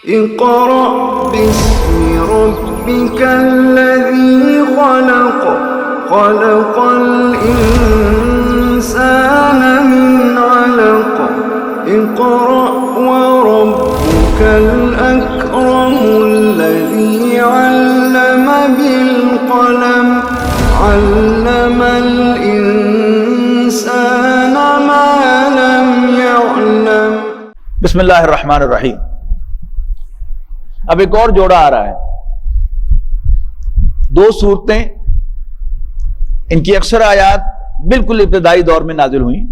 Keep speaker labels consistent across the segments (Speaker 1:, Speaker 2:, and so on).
Speaker 1: اقرأ باسم ربك الذي خلق خلق الإنسان من علق اقرأ وربك الأكرم الذي علم بالقلم علم الإنسان ما لم يعلم۔
Speaker 2: بسم اللہ الرحمن الرحیم۔ اب ایک اور جوڑا آ رہا ہے، دو صورتیں، ان کی اکثر آیات بالکل ابتدائی دور میں نازل ہوئیں،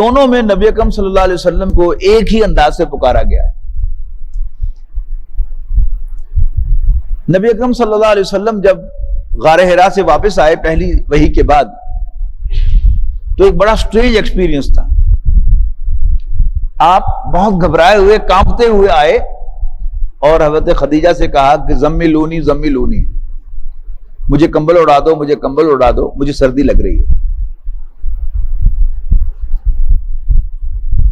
Speaker 2: دونوں میں نبی اکرم صلی اللہ علیہ وسلم کو ایک ہی انداز سے پکارا گیا ہے۔ نبی اکرم صلی اللہ علیہ وسلم جب غار حرا سے واپس آئے پہلی وحی کے بعد، تو ایک بڑا سٹرینج ایکسپیرینس تھا۔ آپ بہت گھبرائے ہوئے، کانپتے ہوئے آئے اور حضرت خدیجہ سے کہا کہ زملونی زملونی، مجھے کمبل اڑا دو، مجھے کمبل اڑا دو، مجھے سردی لگ رہی ہے۔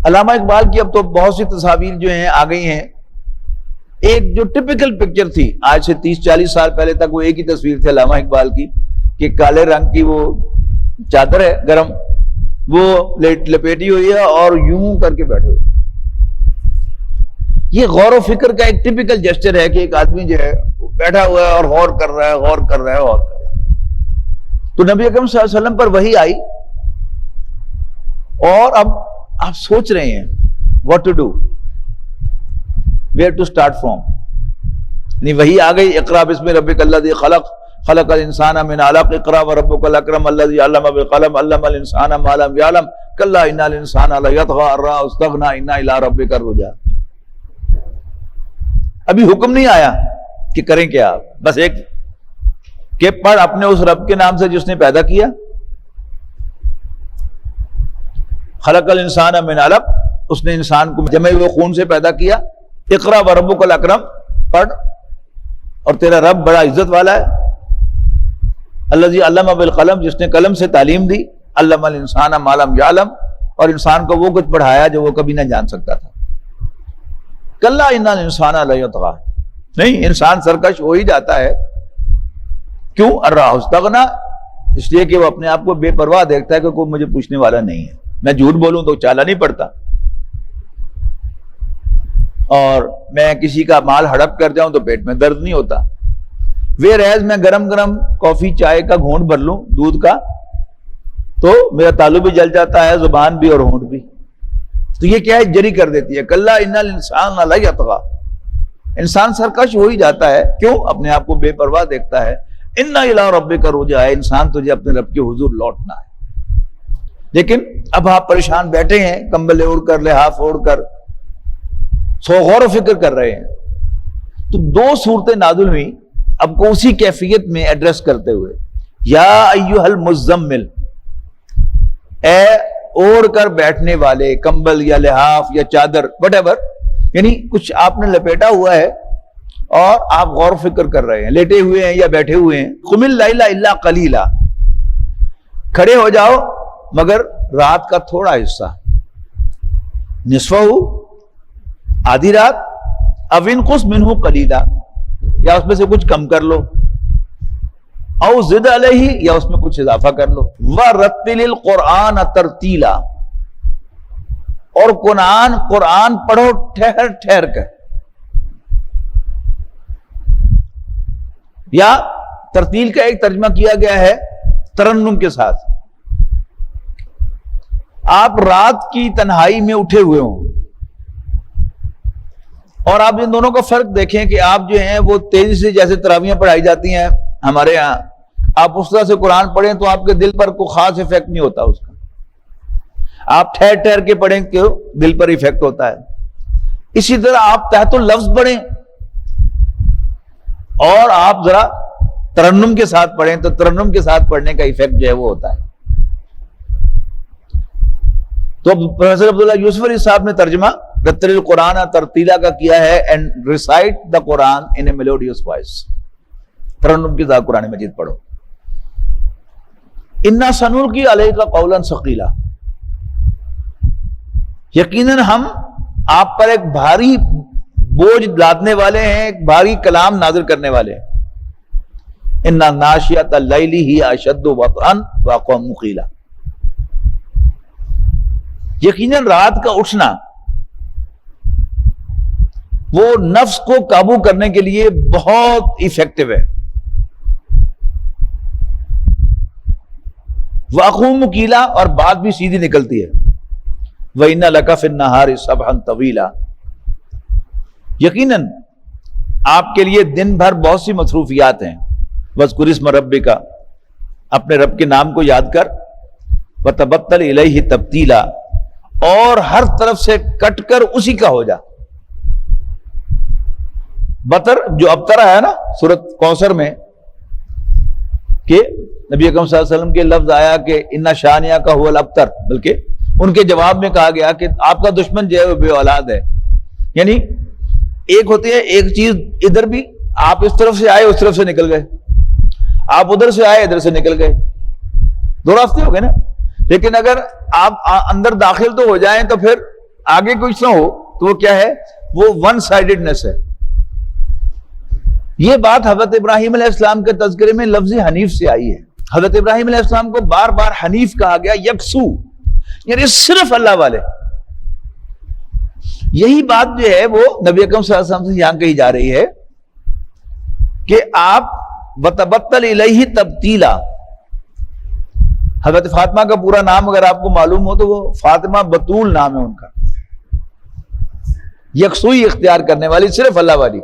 Speaker 2: علامہ اقبال کی اب تو بہت سی تصاویر جو ہیں آ گئی ہیں۔ ایک جو ٹپیکل پکچر تھی آج سے 30-40 سال پہلے تک، وہ ایک ہی تصویر تھی علامہ اقبال کی کہ کالے رنگ کی وہ چادر ہے گرم، وہ لپیٹی ہوئی ہے اور یوں کر کے بیٹھے ہوئے۔ یہ غور و فکر کا ایک ٹپیکل جسچر ہے کہ ایک آدمی جو ہے بیٹھا ہوا ہے اور غور کر رہا ہے، غور کر رہا ہے، غور کر رہا ہے۔ تو نبی اکرم صلی اللہ علیہ وسلم پر وحی آئی اور اب آپ سوچ رہے ہیں what to do, where to start from۔ یعنی وحی آ گئی، اقرا بسم ربک الذی خلق خلق الانسان من علق اقرا وربک الاکرم الذی علم بالقلم علم الانسان ما لم یعلم کلا ان الانسان لیطغی ان رآہ استغنی ان الی ربک الرجعی۔ ابھی حکم نہیں آیا کہ کریں کیا، بس ایک کہ پڑھ اپنے اس رب کے نام سے جس نے پیدا کیا۔ خلق الانسان من علق، اس نے انسان کو جمے ہوئے خون سے پیدا کیا۔ اقرا وربک الاکرم، پڑھ اور تیرا رب بڑا عزت والا ہے۔ الذی علم بالقلم، جس نے قلم سے تعلیم دی۔ علم الانسان ما لم یعلم، اور انسان کو وہ کچھ پڑھایا جو وہ کبھی نہ جان سکتا تھا۔ کلا ان الانسان لیطغی، نہیں، انسان سرکش ہو ہی جاتا ہے۔ کیوں؟ ان رآہ استغنی، اس لیے کہ وہ اپنے آپ کو بے پرواہ دیکھتا ہے کہ کوئی مجھے پوچھنے والا نہیں ہے، میں جھوٹ بولوں تو چالا نہیں پڑتا، اور میں کسی کا مال ہڑپ کر جاؤں تو پیٹ میں درد نہیں ہوتا۔ ویئرایز میں گرم گرم کافی چائے کا گھونٹ بھر لوں دودھ کا تو میرا تالو بھی جل جاتا ہے، زبان بھی اور ہونٹ بھی۔ تو یہ کیا ہے؟ جری کر دیتی ہے۔ کلا ان الانسان لیطغی، انسان سرکش ہو ہی جاتا ہے۔ کیوں؟ اپنے آپ کو بے پرواہ دیکھتا ہے۔ ان الی ربک الرجعی، انسان تجھے اپنے رب کے حضور لوٹنا ہے۔ لیکن اب آپ پریشان بیٹھے ہیں، کمبل اوڑھ کر، لحاف اوڑھ کر، سو غور و فکر کر رہے ہیں۔ تو دو صورتیں نازل ہوئیں اب کو اسی کیفیت میں ایڈریس کرتے ہوئے۔ یا ایھا المزمل، اے اوڑھ کر بیٹھنے والے، کمبل یا لحاف یا چادر وٹ ایور، یعنی کچھ آپ نے لپیٹا ہوا ہے اور آپ غور و فکر کر رہے ہیں، لیٹے ہوئے ہیں یا بیٹھے ہوئے ہیں۔ قم اللیل الا قلیلا، کھڑے ہو جاؤ مگر رات کا تھوڑا حصہ، نصفہ، آدھی رات، او انقص منہ قلیلا، یا اس میں سے کچھ کم کر لو، او زد علیہ، یا اس میں کچھ اضافہ کر لو۔ وَرَتِّلِ الْقُرْآنَ تَرْتِیلًا، اور قرآن پڑھو ٹھہر ٹھہر کر، یا ترتیل کا ایک ترجمہ کیا گیا ہے ترنم کے ساتھ۔ آپ رات کی تنہائی میں اٹھے ہوئے ہوں اور آپ ان دونوں کا فرق دیکھیں کہ آپ جو ہیں وہ تیزی سے، جیسے تراویحیں پڑھائی جاتی ہیں ہمارے ہاں، آپ اس طرح سے قرآن پڑھیں تو آپ کے دل پر کوئی خاص ایفیکٹ نہیں ہوتا اس کا۔ آپ ٹھہر ٹھہر کے پڑھیں کہ دل پر ایفیکٹ ہوتا ہے۔ اسی طرح آپ تحت اللفظ پڑھیں اور آپ ذرا ترنم کے ساتھ پڑھیں تو ترنم کے ساتھ پڑھنے کا ایفیکٹ جو ہے وہ ہوتا ہے۔ تو پروفیسر عبداللہ یوسف علی صاحب نے ترجمہ رتل القرآن ترتیلا کا کیا ہے، and recite the Quran in a melodious voice, ترنم کے ساتھ قرآن مجید پڑھو۔ انا سنلقی علیک قولا ثقیلا، یقیناً ہم آپ پر ایک بھاری بوجھ لادنے والے ہیں، ایک بھاری کلام نازل کرنے والے ہیں. ان ناشئۃ اللیل ہی اشد وطئا واقوم قیلا. یقیناً رات کا اٹھنا وہ نفس کو قابو کرنے کے لیے بہت ایفیکٹو ہے. واقوم قیلا، اور بات بھی سیدھی نکلتی ہے. وَإِنَّ لَكَ فِي النَّهَارِ سَبْحًا طَوِيلًا. یقیناً آپ کے لیے دن بھر بہت سی مصروفیات ہیں. وَاذْكُرِ اسْمَ رَبِّكَ، اپنے رب کے نام کو یاد کر. وَتَبَتَّلْ إِلَيْهِ تَبْتِيلًا، اور ہر طرف سے کٹ کر اسی کا ہو جا. بطر جو ابترا ہے نا سورۃ کوثر میں، کہ نبی اکرم صلی اللہ علیہ وسلم کے لفظ آیا کہ ان شانیہ کا هو الابتر، بلکہ ان کے جواب میں کہا گیا کہ آپ کا دشمن جو ہے وہ بے اولاد ہے. یعنی ایک ہوتی ہے ایک چیز، ادھر بھی آپ اس طرف سے آئے اس طرف سے نکل گئے، آپ ادھر سے آئے ادھر سے نکل گئے، دو راستے ہو گئے نا. لیکن اگر آپ اندر داخل تو ہو جائیں تو پھر آگے کچھ نہ ہو تو وہ کیا ہے؟ وہ ون سائیڈڈنس ہے. یہ بات حضرت ابراہیم علیہ السلام کے تذکرے میں لفظ حنیف سے آئی ہے. حضرت ابراہیم علیہ السلام کو بار بار حنیف کہا گیا، یکسو یعنی صرف اللہ والے. یہی بات جو ہے وہ نبی اکرم صلی اللہ علیہ وسلم سے یہاں کہی جا رہی ہے کہ آپ وَتَبَتَّلْ إِلَيْهِ تَبْتِيلًا. حضرت فاطمہ کا پورا نام اگر آپ کو معلوم ہو تو وہ فاطمہ بطول نام ہے ان کا. یکسوئی اختیار کرنے والی، صرف اللہ والی.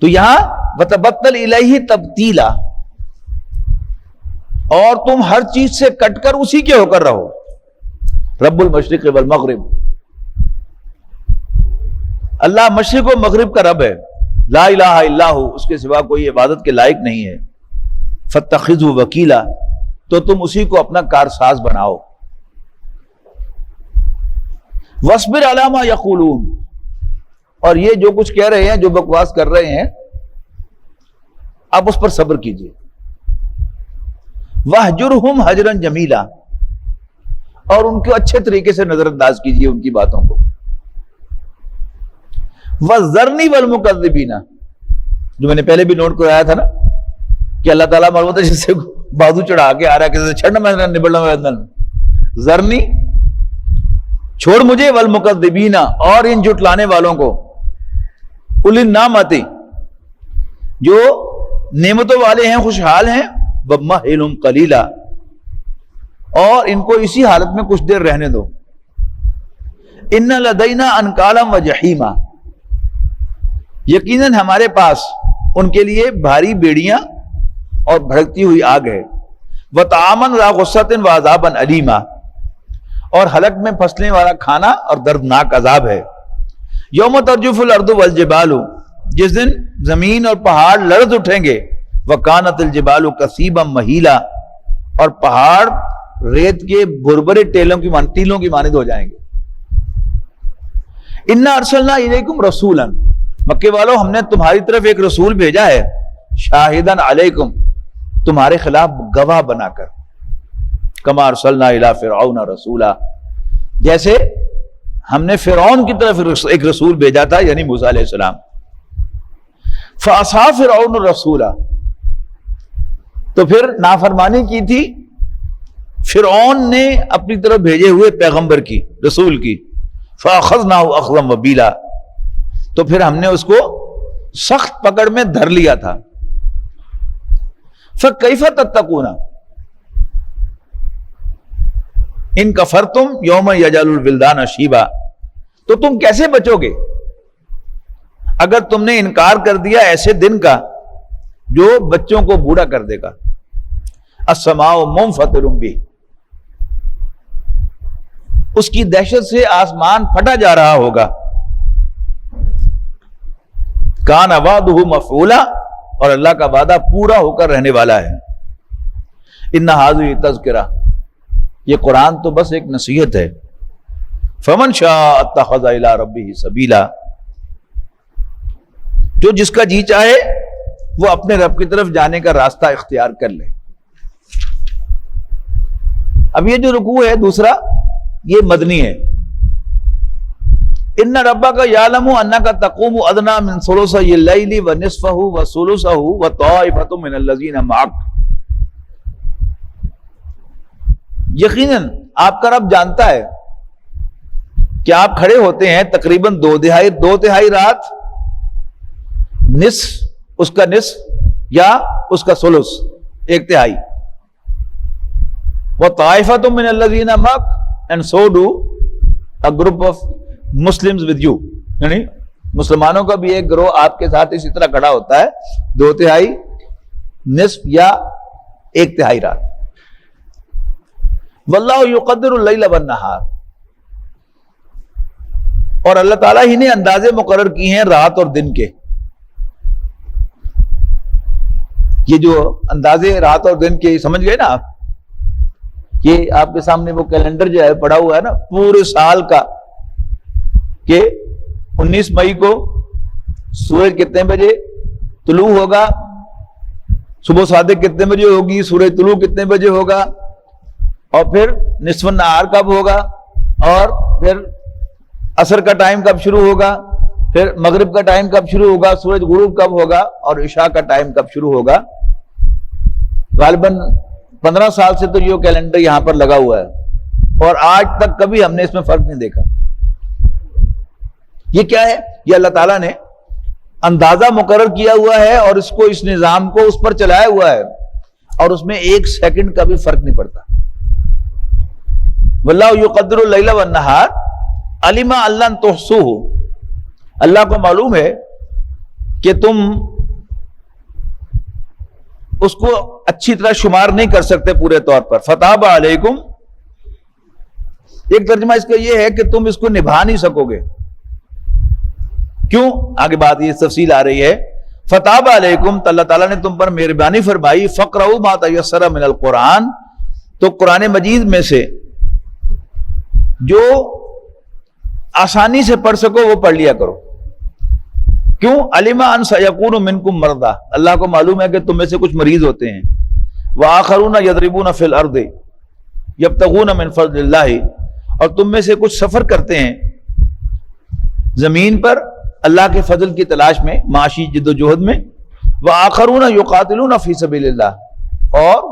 Speaker 2: تو یہاں وَتَبَتَّلْ إِلَيْهِ تَبْتِيلًا، اور تم ہر چیز سے کٹ کر اسی کے ہو کر رہو. رب المشرق والمغرب، اللہ مشرق و مغرب کا رب ہے. لا الہ الا ہو، اس کے سوا کوئی عبادت کے لائق نہیں ہے. فاتخذہ وکیلا، تو تم اسی کو اپنا کارساز بناؤ. واصبر علی ما یقولون، اور یہ جو کچھ کہہ رہے ہیں، جو بکواس کر رہے ہیں، آپ اس پر صبر کیجئے. واہجرہم ہجرا جمیلا، اور ان کو اچھے طریقے سے نظر انداز کیجئے ان کی باتوں کو. وَذَرْنِي وَالْمُكَذِّبِينَ، جو میں نے پہلے بھی نوٹ کرایا تھا نا کہ اللہ تعالیٰ معلوم ہے جس سے بازو چڑھا کے آ رہا ہے، کسی سے چھڑنا میں نبڑنا میں اندر. ذرنی، چھوڑ مجھے، والمکذبین، اور ان جھٹلانے والوں کو. اُولی النعمتی، جو نعمتوں والے ہیں، خوشحال ہیں. وَمَهِّلْهُمْ قَلِيلًا، اور ان کو اسی حالت میں کچھ دیر رہنے دو. إِنَّ لَدَيْنَا أَنْكَالًا وَجَحِيمًا، یقیناً ہمارے پاس ان کے لیے بھاری بیڑیاں اور بھڑکتی ہوئی آگ ہے. وَطَعَامًا ذَا غُصَّةٍ وَعَذَابًا أَلِيمًا، اور حلق میں پھنسنے والا کھانا اور دردناک عذاب ہے. یوم ترجف الارض والجبال، جس دن زمین اور پہاڑ لرز اٹھیں گے. وَكَانَتِ الْجِبَالُ كَثِيبًا مَهِيلًا، اور پہاڑ ریت کے بھربھرے ٹیلوں کی مانند ہو جائیں گے. اِنَّا أَرْسَلْنَا إِلَيْكُمْ رَسُولًا، مکے والوں ہم نے تمہاری طرف ایک رسول بھیجا ہے. شاہداً علیکم، تمہارے خلاف گواہ بنا کر. کما ارسلنا الی فرعون رسولا، جیسے ہم نے فرعون کی طرف ایک رسول بھیجا تھا، یعنی موسیٰ علیہ السلام. فعصا فرعون الرسول، تو پھر نافرمانی کی تھی فرعون نے اپنی طرف بھیجے ہوئے پیغمبر کی، رسول کی. فاخذناہ اخذا وبیلا، تو پھر ہم نے اس کو سخت پکڑ میں دھر لیا تھا. فکیف تتقون ان کفرتم یوم یجعل الولدان شیبا، تو تم کیسے بچو گے اگر تم نے انکار کر دیا ایسے دن کا جو بچوں کو بوڑھا کر دے گا. السماء منفطر بہ، اس کی دہشت سے آسمان پھٹا جا رہا ہوگا. کان وعدہ مفعولا، اور اللہ کا وعدہ پورا ہو کر رہنے والا ہے. ان ھذہ تذکرہ، یہ قرآن تو بس ایک نصیحت ہے. فمن شاء اتخذ الی ربہ سبیلا، جو جس کا جی چاہے وہ اپنے رب کی طرف جانے کا راستہ اختیار کر لے. اب یہ جو رکوع ہے دوسرا، یہ مدنی ہے. ان ربک یعلم انک تقوم ادنی من ثلثی اللیل ونصفہ وثلثہ وطائفۃ من الذین معک، یقیناً آپ کا رب جانتا ہے کہ آپ کھڑے ہوتے ہیں تقریباً دو تہائی رات، نصف اس کا نصف یا اس کا ثلث ایک تہائی، وطائفۃ من الذین معک and so do a group of Muslims with you، یعنی مسلمانوں کا بھی ایک گروہ آپ کے ساتھ اسی طرح کھڑا ہوتا ہے دو تہائی، نصف یا ایک تہائی رات۔ واللہ یقدر اللیل والنہار، اور اللہ تعالیٰ ہی نے اندازے مقرر کی ہیں رات اور دن کے۔ یہ جو اندازے رات اور دن کے سمجھ گئے نا آپ، یہ آپ کے سامنے وہ کیلنڈر جو ہے پڑا ہوا ہے نا پورے سال کا، کہ 19 مئی کو سورج کتنے بجے طلوع ہوگا، صبح صادق کتنے بجے ہوگی، سورج طلوع کتنے بجے ہوگا، اور پھر نصف النہار کب ہوگا، اور پھر عصر کا ٹائم کب شروع ہوگا، پھر مغرب کا ٹائم کب شروع ہوگا، سورج غروب کب ہوگا، اور عشاء کا ٹائم کب شروع ہوگا۔ غالباً 15 سال سے تو یہ کیلنڈر یہاں پر لگا ہوا ہے، اور آج تک کبھی ہم نے اس میں فرق نہیں دیکھا۔ یہ کیا ہے؟ یہ اللہ تعالیٰ نے اندازہ مقرر کیا ہوا ہے، اور اس کو، اس نظام کو اس پر چلایا ہوا ہے، اور اس میں ایک سیکنڈ کا بھی فرق نہیں پڑتا۔ واللہ یقدر اللیل والنہار علم ان لن تحصوہ، اللہ کو معلوم ہے کہ تم اس کو اچھی طرح شمار نہیں کر سکتے پورے طور پر۔ فتاب علیکم، ایک ترجمہ اس کا یہ ہے کہ تم اس کو نبھا نہیں سکو گے۔ کیوں؟ آگے بات یہ تفصیل آ رہی ہے۔ فتاب علیکم، تو اللہ تعالیٰ نے تم پر مہربانی فرمائی، فقرؤوا ما تیسر من القرآن، تو قرآن مجید میں سے جو آسانی سے پڑھ سکو وہ پڑھ لیا کرو۔ کیوں؟ علم ان سیکون منکم مرضی، اللہ کو معلوم ہے کہ تم میں سے کچھ مریض ہوتے ہیں، وآخرون یضربون فی الارض یبتغون من فضل اللہ، اور تم میں سے کچھ سفر کرتے ہیں زمین پر اللہ کے فضل کی تلاش میں، معاشی جد و جہد میں، وآخرون یقاتلون فی سبیل اللہ، اور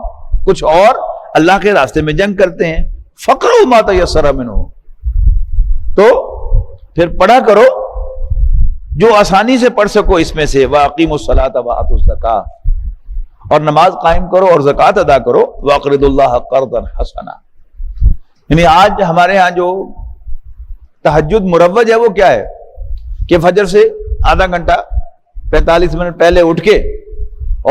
Speaker 2: کچھ اور اللہ کے راستے میں جنگ کرتے ہیں۔ فقرؤوا ما تیسر منہ، تو پھر پڑھا کرو جو آسانی سے پڑھ سکو اس میں سے۔ وَأَقِيمُوا الصَّلَاةَ وَآتُوا الزَّكَاةَ، اور نماز قائم کرو اور زکوٰۃ ادا کرو۔ وَأَقْرِضُوا اللَّهَ قَرْضًا حَسَنًا، یعنی آج ہمارے ہاں جو تہجد مروج ہے وہ کیا ہے کہ فجر سے آدھا گھنٹہ 45 منٹ پہلے اٹھ کے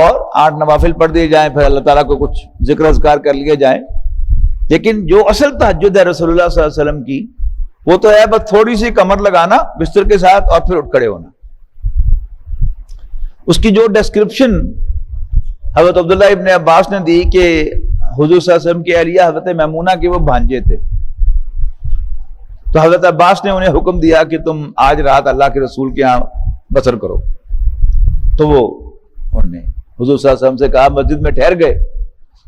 Speaker 2: اور 8 نوافل پڑھ دیے جائیں، پھر اللہ تعالیٰ کو کچھ ذکر اذکار کر لیے جائیں۔ لیکن جو اصل تہجد ہے رسول اللہ صلی اللہ علیہ وسلم کی، وہ تو ہے بس تھوڑی سی کمر لگانا بستر کے ساتھ اور پھر اٹھ کھڑے ہونا۔ اس کی جو ڈسکرپشن حضرت عبداللہ ابن عباس نے دی کہ حضور صلی اللہ علیہ وسلم کی اہلیہ حضرت میمونہ کے وہ بھانجے تھے، تو حضرت عباس نے انہیں حکم دیا کہ تم آج رات اللہ کے رسول کے یہاں بسر کرو، تو وہ انہوں نے حضور صلی اللہ علیہ وسلم سے کہا، مسجد میں ٹھہر گئے،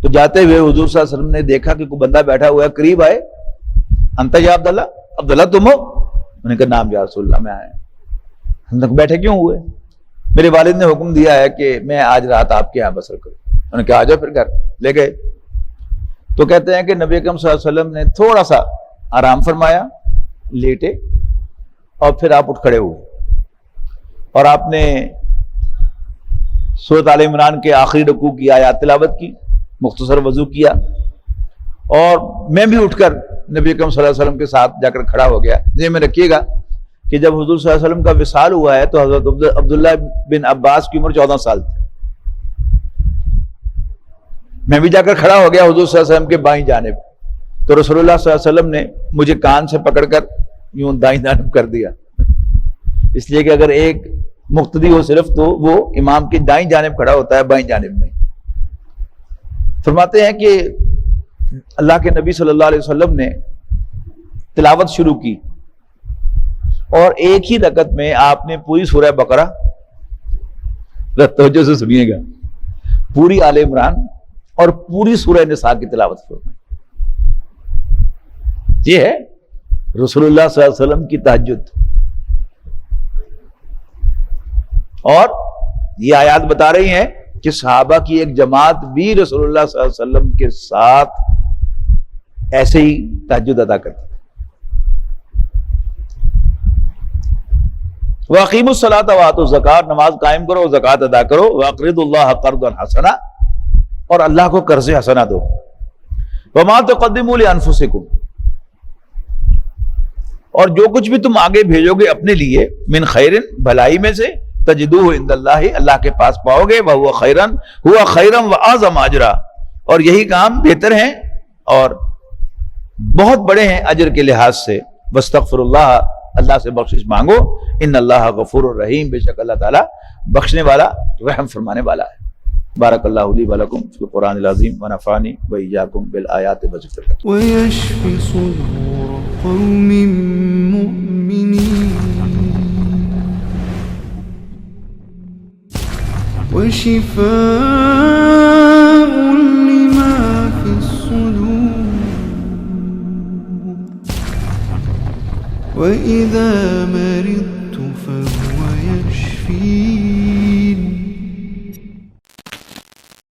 Speaker 2: تو جاتے ہوئے حضور صلی اللہ علیہ وسلم نے دیکھا کہ کوئی بندہ بیٹھا ہوا ہے، قریب آئے، انت یا عبداللہ، عبداللہ تم ہو؟ انہوں نے کہا نام یا رسول اللہ، میں آیا۔ ہم نے کہا بیٹھے کیوں ہوئے؟ میرے والد نے حکم دیا ہے کہ میں آج رات آپ کے یہاں بسر کروں۔ انہوں نے کہا آ جاؤ پھر گھر، لے گئے۔ تو کہتے ہیں کہ نبی اکرم صلی اللہ علیہ وسلم نے تھوڑا سا آرام فرمایا، لیٹے، اور پھر آپ اٹھ کھڑے ہوئے، اور آپ نے سورۃ آل عمران کے آخری رکوع کی آیات تلاوت کی، مختصر وضو کیا، اور میں بھی اٹھ کر نبی اکرم صلی اللہ علیہ وسلم کے ساتھ جا کر کھڑا ہو گیا۔ ذہن میں رکھیے گا کہ جب حضور صلی اللہ علیہ وسلم کا وصال ہوا ہے تو حضرت عبداللہ بن عباس کی عمر 14 سال تھی۔ میں بھی جا کر کھڑا ہو گیا حضور صلی اللہ علیہ وسلم کے بائیں جانب، تو رسول اللہ صلی اللہ علیہ وسلم نے مجھے کان سے پکڑ کر یوں دائیں جانب کر دیا، اس لیے کہ اگر ایک مقتدی ہو صرف تو وہ امام کی دائیں جانب کھڑا ہوتا ہے، بائیں جانب نہیں۔ فرماتے ہیں کہ اللہ کے نبی صلی اللہ علیہ وسلم نے تلاوت شروع کی، اور ایک ہی رکعت میں آپ نے پوری سورہ بقرہ، توجہ سے سنیے گا، پوری آل عمران اور پوری سورہ نساء کی تلاوت فرمائی۔ یہ ہے رسول اللہ صلی اللہ علیہ وسلم کی تہجد۔ اور یہ آیات بتا رہی ہیں کہ صحابہ کی ایک جماعت بھی رسول اللہ صلی اللہ علیہ وسلم کے ساتھ ایسے ہی تہجد ادا کرتی تھی. وَأَقِیمُوا الصَّلَاةَ وَآتُوا الزَّکَاةَ، نماز قائم کرو، زکوٰۃ ادا کرو. وَأَقْرِضُوا اللَّهَ قَرْضًا حَسَنًا، اور اللہ کو قرض حسنہ دو. وَمَا تُقَدِّمُوا لِأَنفُسِکُم، اور جو کچھ بھی تم آگے بھیجو گے اپنے لیے، من خیر، بھلائی میں سے، تجدوہ عند اللہ، اللہ کے پاس پاؤ گے. وَهُوَ خَيْرًا وَأَعْظَمَ أَجْرًا، اور یہی کام بہتر ہیں اور بہت بڑے ہیں اجر کے لحاظ سے. وَاسْتَغْفِرُوا اللَّهَ، اللہ سے بخشش مانگو. ان اللہ غفور الرحیم، بے شک اللہ تعالیٰ بخشنے والا رحم فرمانے والا ہے. بارک اللہ لی ولکم فی القرآن العظیم ونفعنی وإیاکم بالآیات والذکر الحکیم.
Speaker 1: ويشف صدور قوم مؤمنين وشفاء لما في الصدور وإذا مرضت